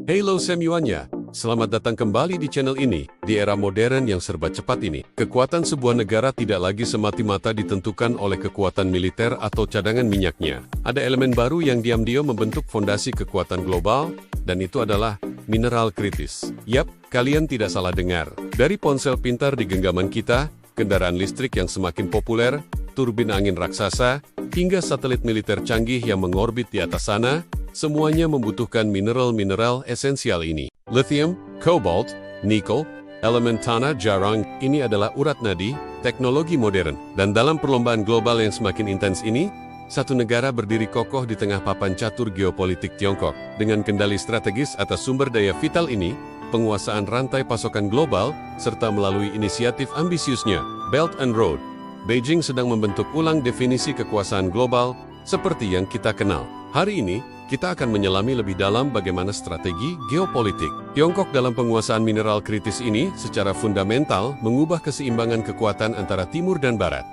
Halo semuanya, selamat datang kembali di channel ini. Di era modern yang serba cepat ini, kekuatan sebuah negara tidak lagi semata-mata ditentukan oleh kekuatan militer atau cadangan minyaknya. Ada elemen baru yang diam-diam membentuk fondasi kekuatan global, dan itu adalah mineral kritis. Yap, kalian tidak salah dengar. Dari ponsel pintar di genggaman kita, kendaraan listrik yang semakin populer, turbin angin raksasa, hingga satelit militer canggih yang mengorbit di atas sana, semuanya membutuhkan mineral-mineral esensial ini. Lithium, cobalt, nikel, elemen tanah jarang, ini adalah urat nadi, teknologi modern. Dan dalam perlombaan global yang semakin intens ini, satu negara berdiri kokoh di tengah papan catur geopolitik Tiongkok. Dengan kendali strategis atas sumber daya vital ini, penguasaan rantai pasokan global, serta melalui inisiatif ambisiusnya, Belt and Road, Beijing sedang membentuk ulang definisi kekuasaan global seperti yang kita kenal. Hari ini, kita akan menyelami lebih dalam bagaimana strategi geopolitik Tiongkok dalam penguasaan mineral kritis ini secara fundamental mengubah keseimbangan kekuatan antara timur dan barat.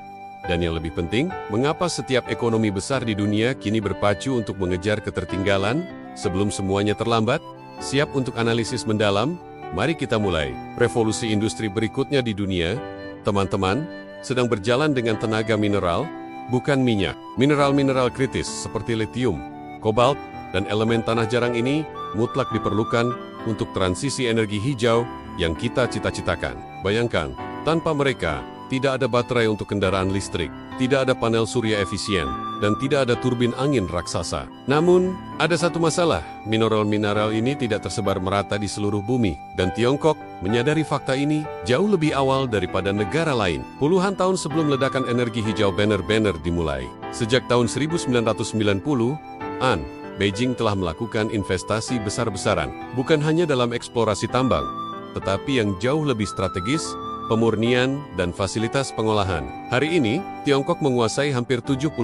Dan yang lebih penting, mengapa setiap ekonomi besar di dunia kini berpacu untuk mengejar ketertinggalan sebelum semuanya terlambat? Siap untuk analisis mendalam? Mari kita mulai. Revolusi industri berikutnya di dunia, teman-teman, sedang berjalan dengan tenaga mineral, bukan minyak. Mineral-mineral kritis seperti lithium, kobalt, dan elemen tanah jarang ini mutlak diperlukan untuk transisi energi hijau yang kita cita-citakan. Bayangkan, tanpa mereka, tidak ada baterai untuk kendaraan listrik, tidak ada panel surya efisien, dan tidak ada turbin angin raksasa. Namun, ada satu masalah, mineral-mineral ini tidak tersebar merata di seluruh bumi, dan Tiongkok menyadari fakta ini jauh lebih awal daripada negara lain. Puluhan tahun sebelum ledakan energi hijau Banner dimulai. Sejak tahun 1990-an, Beijing telah melakukan investasi besar-besaran, bukan hanya dalam eksplorasi tambang, tetapi yang jauh lebih strategis, pemurnian, dan fasilitas pengolahan. Hari ini, Tiongkok menguasai hampir 70%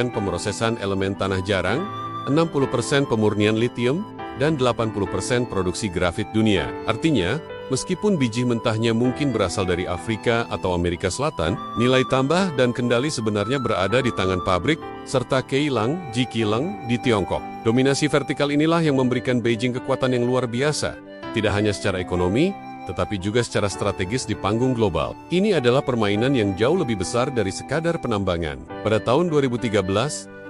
pemrosesan elemen tanah jarang, 60% pemurnian lithium, dan 80% produksi grafit dunia. Artinya, meskipun biji mentahnya mungkin berasal dari Afrika atau Amerika Selatan, nilai tambah dan kendali sebenarnya berada di tangan pabrik, serta Keilang, Jiqilang di Tiongkok. Dominasi vertikal inilah yang memberikan Beijing kekuatan yang luar biasa, tidak hanya secara ekonomi, tetapi juga secara strategis di panggung global. Ini adalah permainan yang jauh lebih besar dari sekadar penambangan. Pada tahun 2013,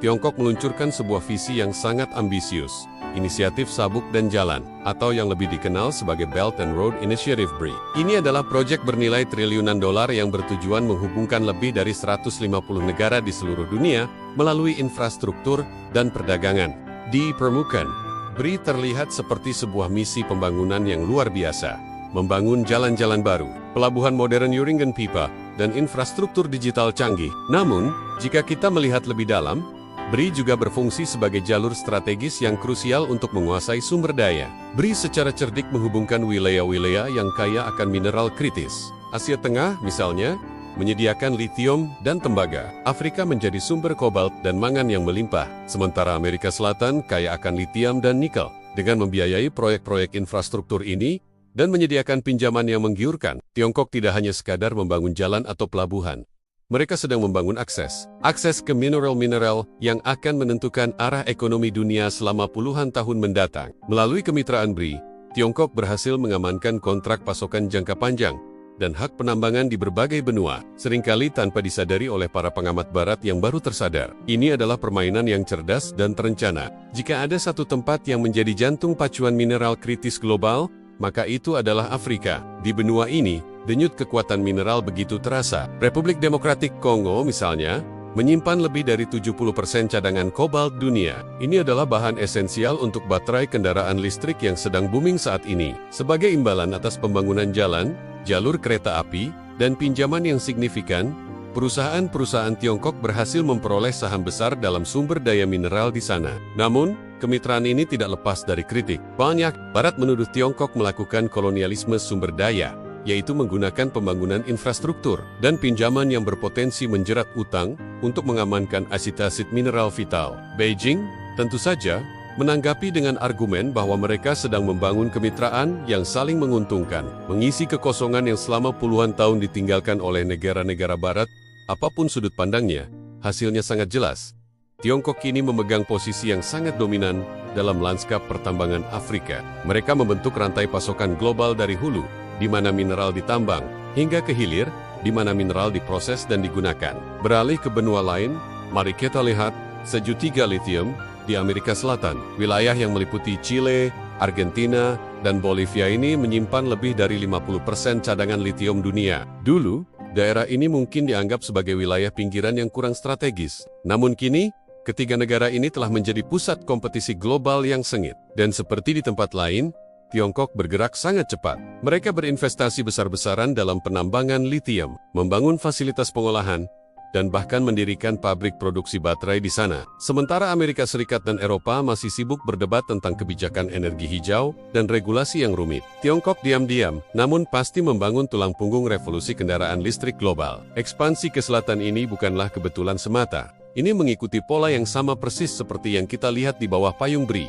Tiongkok meluncurkan sebuah visi yang sangat ambisius, Inisiatif Sabuk dan Jalan, atau yang lebih dikenal sebagai Belt and Road Initiative BRI. Ini adalah proyek bernilai triliunan dolar yang bertujuan menghubungkan lebih dari 150 negara di seluruh dunia melalui infrastruktur dan perdagangan. Di permukaan, BRI terlihat seperti sebuah misi pembangunan yang luar biasa, membangun jalan-jalan baru, pelabuhan modern Uringen Pipa, dan infrastruktur digital canggih. Namun, jika kita melihat lebih dalam, BRI juga berfungsi sebagai jalur strategis yang krusial untuk menguasai sumber daya. BRI secara cerdik menghubungkan wilayah-wilayah yang kaya akan mineral kritis. Asia Tengah, misalnya, menyediakan lithium dan tembaga. Afrika menjadi sumber kobalt dan mangan yang melimpah, sementara Amerika Selatan kaya akan lithium dan nikel. Dengan membiayai proyek-proyek infrastruktur ini, dan menyediakan pinjaman yang menggiurkan, Tiongkok tidak hanya sekadar membangun jalan atau pelabuhan. Mereka sedang membangun akses ke mineral-mineral yang akan menentukan arah ekonomi dunia selama puluhan tahun mendatang. Melalui kemitraan BRI, Tiongkok berhasil mengamankan kontrak pasokan jangka panjang dan hak penambangan di berbagai benua, seringkali tanpa disadari oleh para pengamat barat yang baru tersadar. Ini adalah permainan yang cerdas dan terencana. Jika ada satu tempat yang menjadi jantung pacuan mineral kritis global, maka itu adalah Afrika. Di benua ini, denyut kekuatan mineral begitu terasa. Republik Demokratik Kongo misalnya, menyimpan lebih dari 70% cadangan kobalt dunia. Ini adalah bahan esensial untuk baterai kendaraan listrik yang sedang booming saat ini. Sebagai imbalan atas pembangunan jalan, jalur kereta api, dan pinjaman yang signifikan, perusahaan-perusahaan Tiongkok berhasil memperoleh saham besar dalam sumber daya mineral di sana. Namun, kemitraan ini tidak lepas dari kritik. Banyak Barat menuduh Tiongkok melakukan kolonialisme sumber daya, yaitu menggunakan pembangunan infrastruktur dan pinjaman yang berpotensi menjerat utang untuk mengamankan aset-aset mineral vital. Beijing, tentu saja, menanggapi dengan argumen bahwa mereka sedang membangun kemitraan yang saling menguntungkan, mengisi kekosongan yang selama puluhan tahun ditinggalkan oleh negara-negara Barat. Apapun sudut pandangnya, hasilnya sangat jelas. Tiongkok kini memegang posisi yang sangat dominan dalam lanskap pertambangan Afrika. Mereka membentuk rantai pasokan global dari hulu, di mana mineral ditambang, hingga ke hilir, di mana mineral diproses dan digunakan. Beralih ke benua lain, mari kita lihat segitiga lithium di Amerika Selatan. Wilayah yang meliputi Chile, Argentina, dan Bolivia ini menyimpan lebih dari 50% cadangan lithium dunia. Dulu, daerah ini mungkin dianggap sebagai wilayah pinggiran yang kurang strategis. Namun kini, ketiga negara ini telah menjadi pusat kompetisi global yang sengit. Dan seperti di tempat lain, Tiongkok bergerak sangat cepat. Mereka berinvestasi besar-besaran dalam penambangan lithium, membangun fasilitas pengolahan, dan bahkan mendirikan pabrik produksi baterai di sana. Sementara Amerika Serikat dan Eropa masih sibuk berdebat tentang kebijakan energi hijau dan regulasi yang rumit. Tiongkok diam-diam, namun pasti membangun tulang punggung revolusi kendaraan listrik global. Ekspansi ke selatan ini bukanlah kebetulan semata. Ini mengikuti pola yang sama persis seperti yang kita lihat di bawah payung BRI.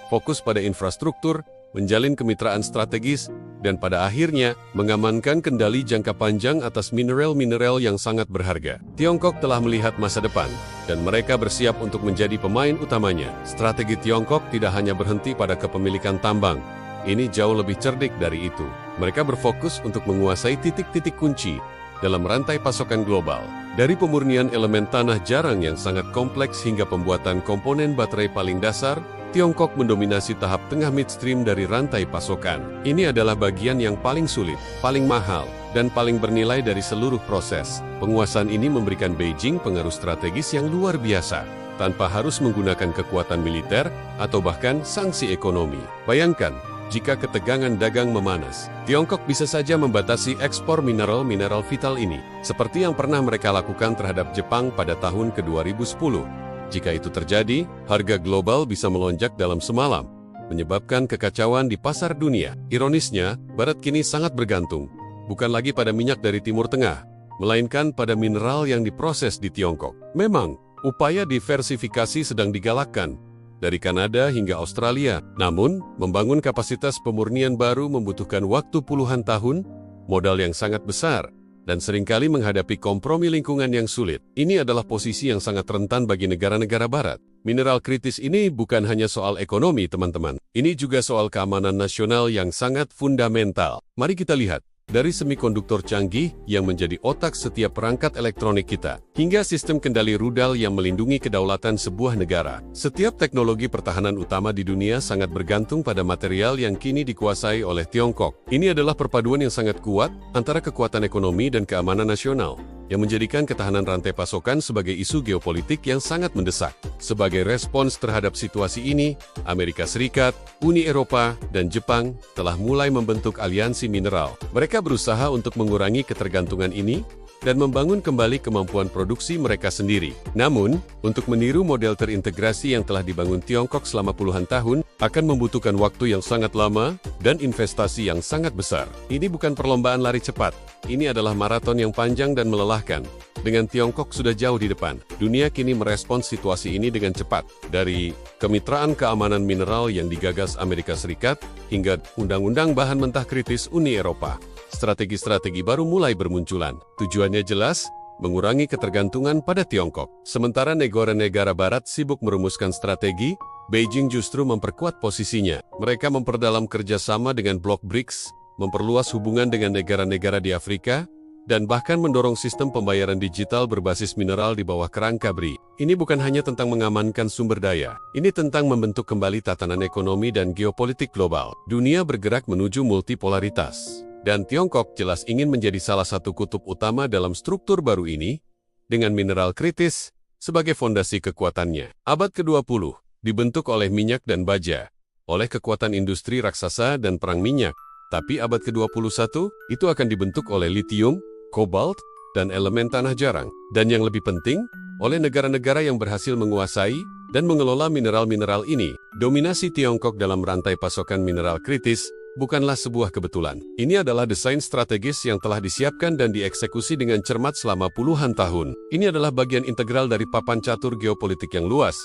Fokus pada infrastruktur, menjalin kemitraan strategis, dan pada akhirnya mengamankan kendali jangka panjang atas mineral-mineral yang sangat berharga. Tiongkok telah melihat masa depan, dan mereka bersiap untuk menjadi pemain utamanya. Strategi Tiongkok tidak hanya berhenti pada kepemilikan tambang. Ini jauh lebih cerdik dari itu. Mereka berfokus untuk menguasai titik-titik kunci dalam rantai pasokan global. Dari pemurnian elemen tanah jarang yang sangat kompleks hingga pembuatan komponen baterai paling dasar, Tiongkok mendominasi tahap tengah midstream dari rantai pasokan. Ini adalah bagian yang paling sulit, paling mahal, dan paling bernilai dari seluruh proses. Penguasaan ini memberikan Beijing pengaruh strategis yang luar biasa, tanpa harus menggunakan kekuatan militer atau bahkan sanksi ekonomi. Bayangkan, jika ketegangan dagang memanas, Tiongkok bisa saja membatasi ekspor mineral-mineral vital ini, seperti yang pernah mereka lakukan terhadap Jepang pada tahun ke-2010. Jika itu terjadi, harga global bisa melonjak dalam semalam, menyebabkan kekacauan di pasar dunia. Ironisnya, Barat kini sangat bergantung, bukan lagi pada minyak dari Timur Tengah, melainkan pada mineral yang diproses di Tiongkok. Memang, upaya diversifikasi sedang digalakkan, dari Kanada hingga Australia. Namun, membangun kapasitas pemurnian baru membutuhkan waktu puluhan tahun, modal yang sangat besar, dan seringkali menghadapi kompromi lingkungan yang sulit. Ini adalah posisi yang sangat rentan bagi negara-negara Barat. Mineral kritis ini bukan hanya soal ekonomi, teman-teman. Ini juga soal keamanan nasional yang sangat fundamental. Mari kita lihat. Dari semikonduktor canggih yang menjadi otak setiap perangkat elektronik kita, hingga sistem kendali rudal yang melindungi kedaulatan sebuah negara. Setiap teknologi pertahanan utama di dunia sangat bergantung pada material yang kini dikuasai oleh Tiongkok. Ini adalah perpaduan yang sangat kuat antara kekuatan ekonomi dan keamanan nasional, yang menjadikan ketahanan rantai pasokan sebagai isu geopolitik yang sangat mendesak. Sebagai respons terhadap situasi ini, Amerika Serikat, Uni Eropa, dan Jepang telah mulai membentuk aliansi mineral. Mereka berusaha untuk mengurangi ketergantungan ini dan membangun kembali kemampuan produksi mereka sendiri. Namun, untuk meniru model terintegrasi yang telah dibangun Tiongkok selama puluhan tahun, akan membutuhkan waktu yang sangat lama dan investasi yang sangat besar. Ini bukan perlombaan lari cepat. Ini adalah maraton yang panjang dan melelahkan. Dengan Tiongkok sudah jauh di depan, dunia kini merespons situasi ini dengan cepat. Dari kemitraan keamanan mineral yang digagas Amerika Serikat, hingga undang-undang bahan mentah kritis Uni Eropa. Strategi-strategi baru mulai bermunculan. Tujuannya jelas, mengurangi ketergantungan pada Tiongkok. Sementara negara-negara Barat sibuk merumuskan strategi, Beijing justru memperkuat posisinya. Mereka memperdalam kerjasama dengan blok BRICS, memperluas hubungan dengan negara-negara di Afrika, dan bahkan mendorong sistem pembayaran digital berbasis mineral di bawah kerangka BRI. Ini bukan hanya tentang mengamankan sumber daya, ini tentang membentuk kembali tatanan ekonomi dan geopolitik global. Dunia bergerak menuju multipolaritas, dan Tiongkok jelas ingin menjadi salah satu kutub utama dalam struktur baru ini, dengan mineral kritis sebagai fondasi kekuatannya. Abad ke-20 dibentuk oleh minyak dan baja, oleh kekuatan industri raksasa dan perang minyak. Tapi abad ke-21 itu akan dibentuk oleh litium, kobalt, dan elemen tanah jarang. Dan yang lebih penting, oleh negara-negara yang berhasil menguasai dan mengelola mineral-mineral ini. Dominasi Tiongkok dalam rantai pasokan mineral kritis bukanlah sebuah kebetulan. Ini adalah desain strategis yang telah disiapkan dan dieksekusi dengan cermat selama puluhan tahun. Ini adalah bagian integral dari papan catur geopolitik yang luas,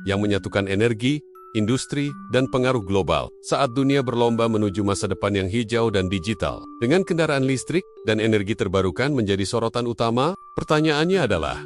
yang menyatukan energi, industri, dan pengaruh global saat dunia berlomba menuju masa depan yang hijau dan digital. Dengan kendaraan listrik dan energi terbarukan menjadi sorotan utama, pertanyaannya adalah,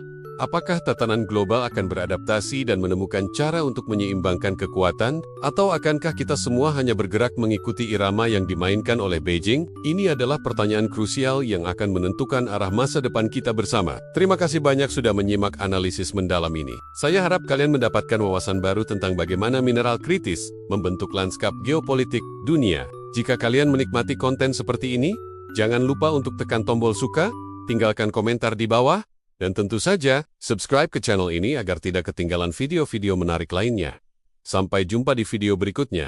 Apakah tatanan global akan beradaptasi dan menemukan cara untuk menyeimbangkan kekuatan? Atau akankah kita semua hanya bergerak mengikuti irama yang dimainkan oleh Beijing? Ini adalah pertanyaan krusial yang akan menentukan arah masa depan kita bersama. Terima kasih banyak sudah menyimak analisis mendalam ini. Saya harap kalian mendapatkan wawasan baru tentang bagaimana mineral kritis membentuk lanskap geopolitik dunia. Jika kalian menikmati konten seperti ini, jangan lupa untuk tekan tombol suka, tinggalkan komentar di bawah, dan tentu saja, subscribe ke channel ini agar tidak ketinggalan video-video menarik lainnya. Sampai jumpa di video berikutnya.